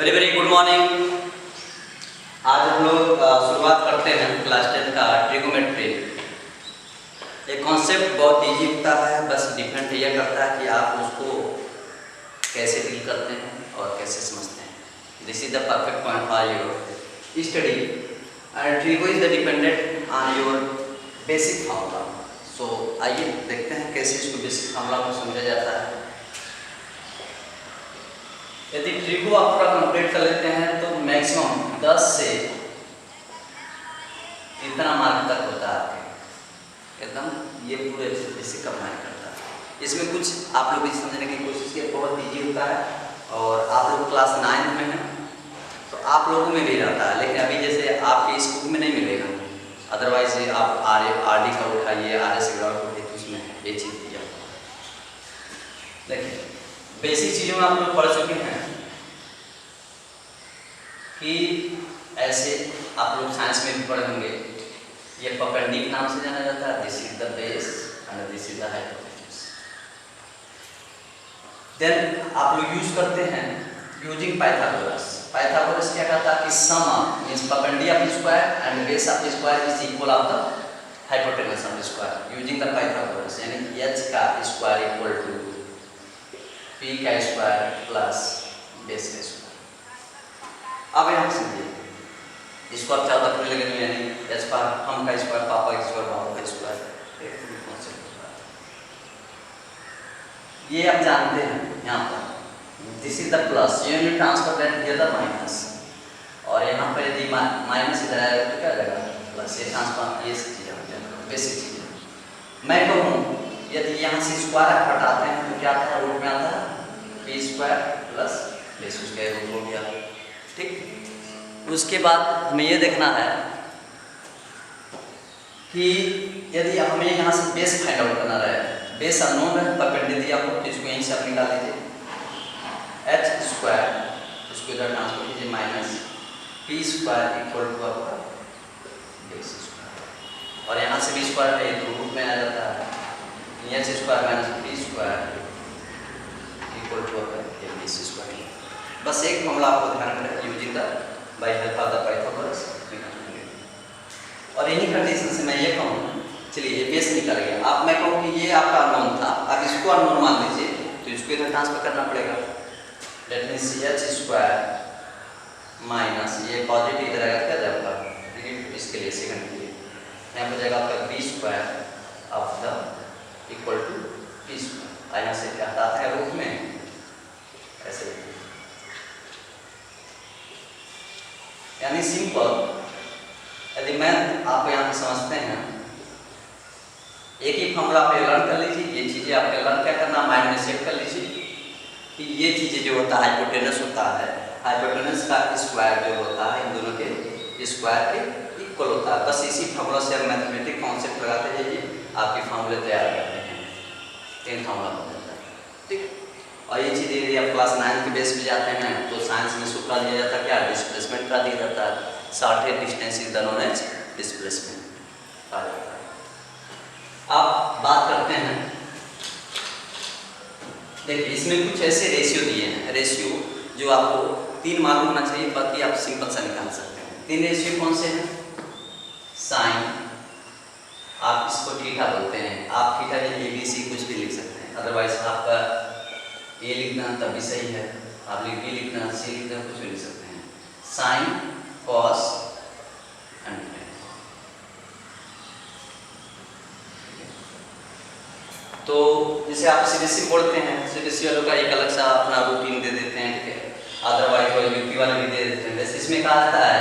Very very good morning. आज हम लोग शुरुआत करते हैं क्लास 10 का ट्रिगोमेट्री। एक कॉन्सेप्ट बहुत ईजी होता है, बस डिपेंड यह करता है कि आप उसको कैसे डील करते हैं और कैसे समझते हैं। This is the perfect point for your study and trigo is the dependent on your basic formula. So आइए देखते हैं कैसे इसको बेसिक फार्मूला को समझा जाता है। यदि ट्रिगो आप पूरा कंप्लीट कर लेते हैं तो मैक्सिमम 10 से इतना मार्क तक होता है आपके, एकदम ये पूरे बेसिक का मार्क करता है। इसमें कुछ आप लोग भी समझने की कोशिश किए, बहुत ईजी होता है और आप लोग क्लास 9 में हैं तो आप लोगों में भी रहता है, लेकिन अभी जैसे आपके इस बुक में नहीं मिलेगा। अदरवाइज आप आर डी का उठाइए, RS ग्राफ उठाइए तो उसमें ये चीज़ दी जाती है। देखिए बेसिक चीज़ों में आप लोग पढ़ चुके हैं कि ऐसे आप लोग साइंस में भी पढ़े होंगे, ये परपेंडिकुलर नाम से जाना जाता है। This is the base and this is the hypotenuse. Then आप लोग यूज करते हैं यूजिंग पाइथागोरस। पाइथागोरस क्या कहता है कि sum of means perpendicular of square and base of square is equal of the hypotenuse of square using the Pythagoras, यानी h का स्क्वायर इक्वल टू p का स्क्वायर प्लस बेस का स्क्वायर। अब यहाँ समझिए इसको आप ज़्यादा पढ़ने लगे तो यानी h पर हम का स्क्वायर, पापा का स्क्वायर, बाबू का स्क्वायर, ये आप जानते हैं। यहाँ पर this is the plus, unit transfer that here the minus, और यहाँ पर यदि माइनस इधर आएगा तो क्या आएगा प्लस। ये ट्रांसफर ये चीज़ें हो जाएगा, बेसिक चीज़ें। मैं कहूँ यदि यहाँ से स्क्वायर आप हटाते हैं तो क्या आता है, रूट में आता है p स्क्वायर प्लस बेस उसका रूट हो गया, ठीक। उसके बाद हमें ये देखना है कि यदि हमें यहाँ से बेस फाइंड आउट करना रहे, बेस अननोन है, परपेंडिकुलर दिया आपको, इसको यहीं से आप निकाल लीजिए। h स्क्वायर उसको इधर ट्रांसफर कीजिए minus p square equal to आपका बेस स्क्वायर, और यहाँ से भी स्क्वायर है तो रूट में आ जाता है h square minus p square equal to आपका बेस स्क्वायर। बस एक मामला आपको ध्यान में रखें using the by help of the Pythagoras. और इन्हीं कंडीशन से मैं ये कहूँ, चलिए ये बेस निकल गया। अब मैं कहूँ कि ये आपका अननोन था, अब इसको अननोन मान लीजिए तो इसको इधर ट्रांसफर करना पड़ेगा। That means h square minus ये पॉजिटिव इधर आएगा क्या जाएगा नेगेटिव, इसके लिए सेकंड के लिए यहाँ पर जाएगा आपका b square of the equal to p square. यहाँ से क्या आता है रूप में ऐसे, यानी सिंपल। यदि मैं आप यहाँ पे समझते हैं, एक ही फॉर्मूला आप लर्न कर लीजिए, ये चीज़ें आपके लर्न क्या करना, माइंड में सेट कर लीजिए कि ये चीज़ें जो होता है हाइपोटेनस होता है, हाइपोटेनस का स्क्वायर जो होता है इन दोनों के स्क्वायर के इक्वल होता है। बस इसी फॉर्मूला से आप मैथमेटिक कॉन्सेप्ट लगाते जाइए, आपके फॉर्मूले तैयार करते हैं, तीन फॉर्मूला बन जाता है, ठीक। और ये चीज़ यदि आप क्लास 9 के बेस पे जाते हैं तो साइंस में सूत्र दिया जाता है क्या, डिस्प्लेसमेंट का दिया जाता है। Shorted distance is the known as displacement आ जाता है। आप बात करते हैं, देखिए इसमें कुछ ऐसे रेशियो दिए हैं, रेशियो जो आपको 3 मालूम होना चाहिए, बाकी आप सिंपल सा निकाल सकते हैं। 3 रेशियो कौन से हैं, साइन, आप इसको थीटा बोलते हैं, आप थीटा या ABC कुछ भी लिख सकते हैं, अदरवाइज आपका ए लिखना तब भी सही है, आप बी लिखना, सी लिखना, कुछ भी लिख सकते हैं। Sine, cos and tan. तो जैसे आप CBSE पढ़ते हैं, CBSE वालों का एक अलग सा अपना रूटीन दे देते हैं, ठीक है, अदरवाइज वो UP वाले भी दे देते हैं। वैसे इसमें कहा जाता है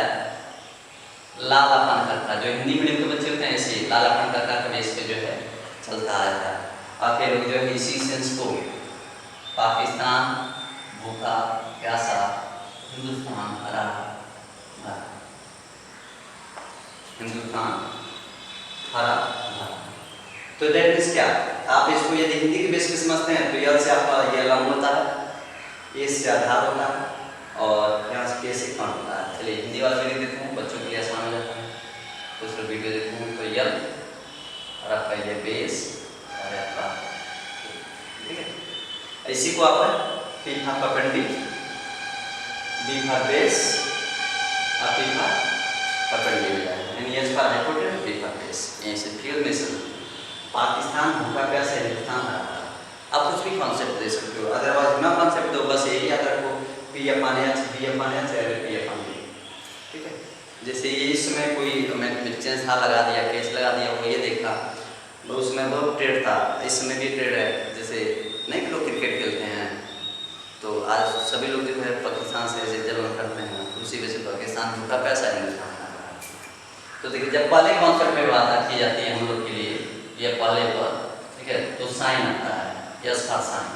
लालापन करता, जो हिंदी मीडियम के बच्चे होते हैं ऐसे लालापन करता का बेस पे जो है चलता रहता है। आपके लोग जो है इसी सेंस को पाकिस्तान भूखा प्यासा, हिंदुस्तान हरा भरा, हिंदुस्तान हरा भरा। तो दैट मीन्स क्या, आप इसको यदि हिंदी के बेस पे समझते हैं तो यहाँ से आपका ये लंब होता है, ए से आधार होता है और यहाँ से के से कौन होता है। चलिए हिंदी वाला भी लिख देते हैं, बच्चों के लिए आसान हो जाता है। कुछ लोग वीडियो देखते हैं तो यल और आपका ये बेस और आपका, ठीक है। इसी को आप परपेंडिकुलर B for base और P for perpendicular, यानी H for hypotenuse, B for base। यहीं से फिर में से पाकिस्तान भूखा प्यासा है, हिंदुस्तान रहा। आप कुछ भी कॉन्सेप्ट दे सकते हो, अदरवाइज ना कॉन्सेप्ट दो, बस यही याद रखो P upon H, B upon H और P upon B, ठीक है। जैसे ये इसमें कोई मैग्नेटिक था लगा दिया, केस लगा दिया, वो ये देखा, उसमें बहुत ट्रेड था, इसमें भी ट्रेड है। जैसे नहीं कि लोग क्रिकेट खेलते हैं, तो आज सभी लोग जो है पाकिस्तान से जलन करते हैं, उसी वजह से पाकिस्तान भूखा पैसा है हिंदुस्तान का। तो देखिए जब पहले कॉन्सेप्ट में बात की जाती है हम लोग के लिए, ये पहले पर, ठीक है, तो साइन आता है, यस का साइन,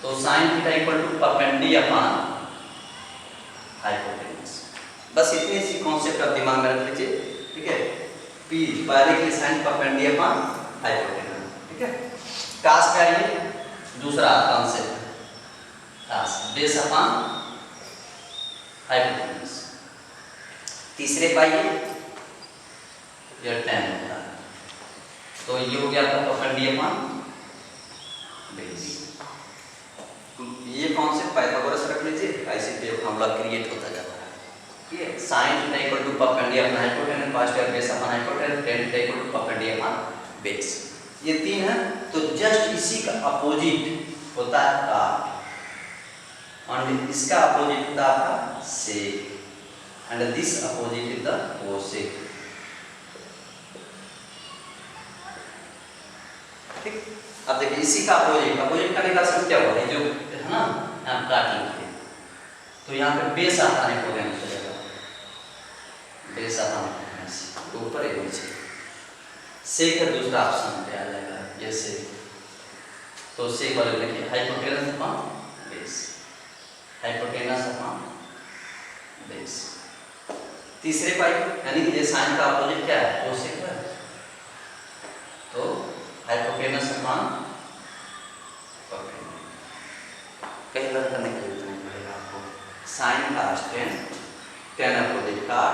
तो sine theta equal to perpendicular upon hypotenuse. बस इतनी सी कॉन्सेप्ट आप दिमाग में रख लीजिए, ठीक है। पी पहले की साइन परपेंडिकुलर अपॉन हाइपोटेन्यूज, ठीक है। कास का ये दूसरा कॉन्सेप्ट, कास बेस अपॉन हाइपोटेन्यूज। तीसरे पाइए ये tan होता है, तो ये हो गया आपका परपेंडिकुलर अपॉन बेस। ये कॉन्सेप्ट पाइथागोरस रख लीजिए, ऐसे पे फॉर्मूला क्रिएट होता जाता है, ठीक है। sin theta equal to perpendicular upon hypotenuse, cos square base upon hypotenuse, tan theta equal to perpendicular upon base. ये तीन है, तो जस्ट इसी का अपोजिट होता है काट, और इसका अपोजिट होता है आपका sec, and this opposite is the cosec, ठीक। अब देखिए इसी का अपोजिट करने का अर्थ क्या होगा, जो है ना यहाँ काट लिखिए, तो यहाँ पे बेस आता है हाइपोटेन्यूज हो जाएगा, बेस आता है ऊपर एक नीचे, सेक का दूसरा ऑप्शन पे आ जाएगा, ये सेक, तो सेक वाले लिखिए hypotenuse upon base, hypotenuse upon base. तीसरे पाइप यानी कि ये साइन का अपोजिट क्या है, कोसेक है, तो हाइपोटेन्यूज अपॉन परपेंडिकुलर। कहीं लर्न करने के लिए नहीं पड़ेगा आपको, साइन का tan, tan अपोजिट काट,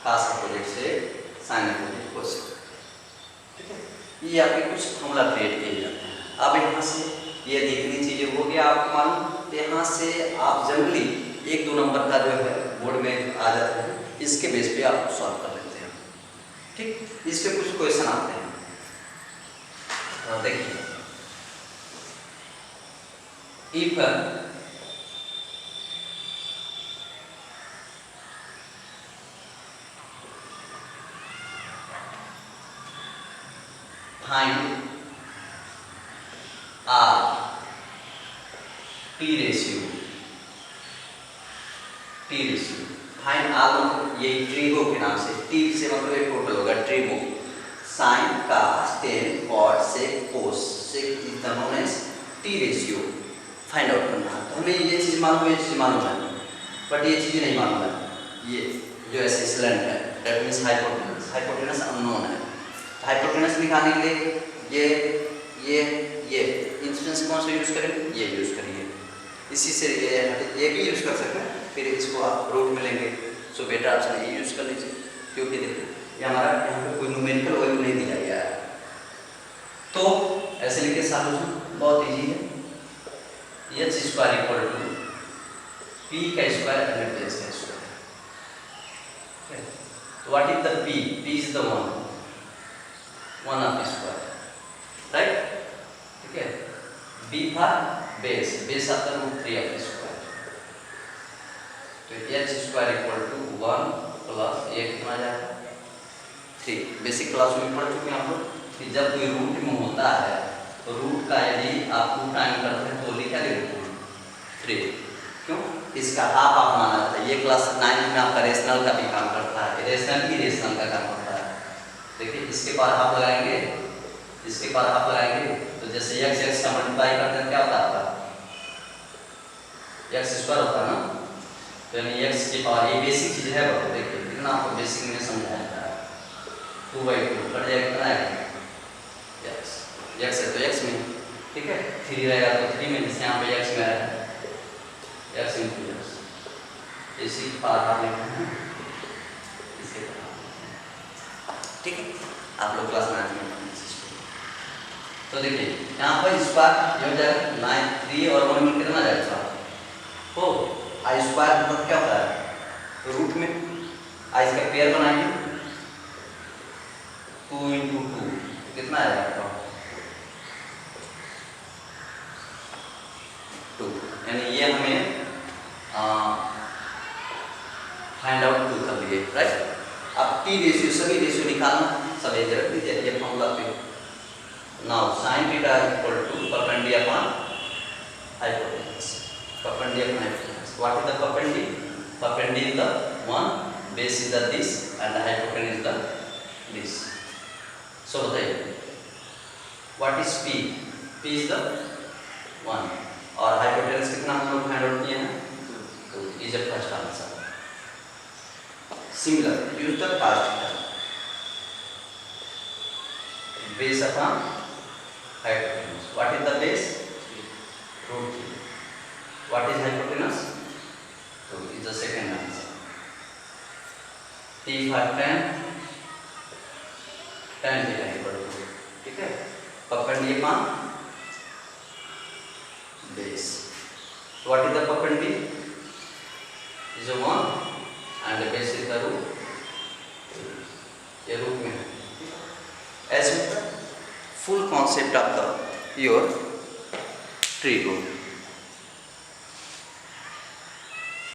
कास अपोजिट से साइन अपोजिट कोसेक, ठीक है। ये आपके कुछ फॉर्मूला क्रिएट किए जाते हैं। अब यहाँ से ये देखनी चीजें हो गया आपको मालूम, तो यहाँ से आप जनरली 1-2 नंबर का जो है बोर्ड में आ जाते हैं, इसके बेस पे आप सॉल्व कर लेते हैं, ठीक। इस पे कुछ क्वेश्चन आते हैं, देखिए if find R T ratio, find R मतलब ये ट्रिगो के नाम से, टी से मतलब एक टोटल होगा trigo, sine cos tan cot sec cos, sec is the known as T ratio find out करना है। तो हमें ये चीज मालूम है, ये चीज मालूम है, बट ये चीज नहीं मालूम है, ये जो ऐसे स्लैंट है, दैट मींस हाइपोटेन्यूज अननोन है। हाइपोटेन्यूज निकालने के लिए ये इंस्टेंस कौन सा यूज करेंगे, ये यूज करेंगे, इसी से ये भी यूज कर सकते हैं, फिर इसको आप रूट में लेंगे, सो बेटर ऑप्शन ये यूज कर लीजिए, क्योंकि देखिए ये हमारा यहाँ पे कोई न्यूमेरिकल वैल्यू नहीं दिया गया है, तो ऐसे लिखे सॉल्यूशन बहुत इजी है, h square equal to p का स्क्वायर and h का स्क्वायर, तो what is the p is the one of square, right, ठीक है। b था बेस आता है √3 ऑफ स्क्वायर, तो h square equal to 1 plus ये कितना जाएगा 3। बेसिक क्लास में पढ़ चुके हैं हम लोग कि जब कोई रूट में होता है तो रूट का यदि आप 2 टाइम करते हैं तो लिखा देते हैं 3, क्यों, इसका हाफ आप माना जाता है। ये क्लास 9 में आपका रेशनल का भी काम करता है, रेशनल का काम करता है। देखिए इसके बाद हाफ लगाएंगे, इसके बाद हाफ लगाएंगे, तो जैसे x का मल्टीप्लाई करते हैं क्या होता है आपका x स्क्वायर होता है ना, तो यानी x की पावर, ये बेसिक चीज है, देखिए कितना आपको बेसिक में समझाया था, 2/2 कट जाएगा कितना है x है तो x में, ठीक है, 3 रहेगा तो 3 में, जिससे यहाँ पे x में रहेगा x into x, इसी पावर आप लिखते हैं इसे, ठीक है, आप लोग क्लास 9 में। तो देखिए यहाँ पर स्क्वायर ये हो जाएगा 9, 3 और 1 में कितना जाएगा 4, आई स्क्वायर मतलब क्या होता है, रूट में आई का पेयर बनाएंगे, 2 इंटू 2 कितना आएगा आपका 2, यानी ये हमें फाइंड आउट 2 कर लिए, राइट। अब टी रेशियो सभी रेशियो निकालना, सब एक रख दीजिए ये फॉर्मूला पे। Now sin theta equal to perpendi upon hypotenuse, perpendi upon hypotenuse. What is the perpendi? Perpendi is the one, base is the this and the hypotenuse is the this. So बताइए what is P? P is the one और hypotenuse कितना हम लोग find out किए हैं, तो is the first answer. Similar, use the cos theta, base upon hypotenuse. What is the base? Root 3. What is hypotenuse? So is the second answer. T for tan theta equal to, ठीक है, perpendicular upon base. What is the perpendicular? Is a 1 and the base is the root. ये root में है। As with the full concept of the your tree rule.